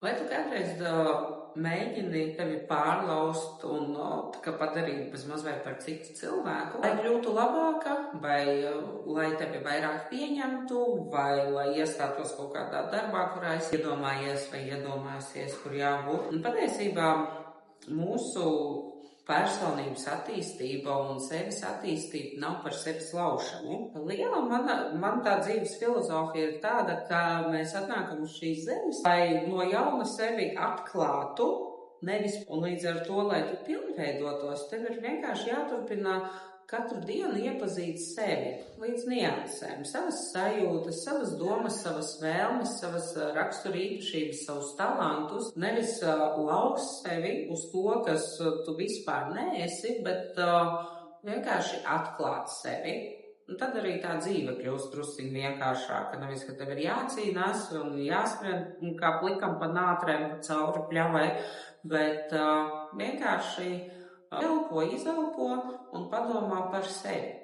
Vai tu kādreiz mēģini tevi pārlaust un tā kā padarīt bez mazliet par citu cilvēku, lai kļūtu labāka, vai lai tevi vairāk pieņemtu, vai lai iestātos kaut kādā darbā, kurā esi iedomājies vai iedomāsies, kur jābūt? Un patiesībā mūsu personības attīstība un sevis attīstība nav par sevis laušanu. Liela man tā dzīves filozofija ir tāda, ka mēs atnākam uz šīs zemes, lai no jauna sevi atklātu, nevis, un līdz ar to, lai tu pilnveidotos, tev ir vienkārši jāturpina katru dienu iepazīt sevi līdz niansēm, savas sajūtas, savas domas, savas vēlmes, savas raksturīpašības, savus talantus, nevis laust sevi uz to, kas tu vispār neesi, bet vienkārši atklāt sevi. Un tad arī tā dzīve kļūst drusciņ vienkāršāka, nevis, ka tev ir jācīnās un jāskrien kā plikam pa nātrēm cauri pļavai, bet vienkārši elpo, izelpo un padomā par sevi.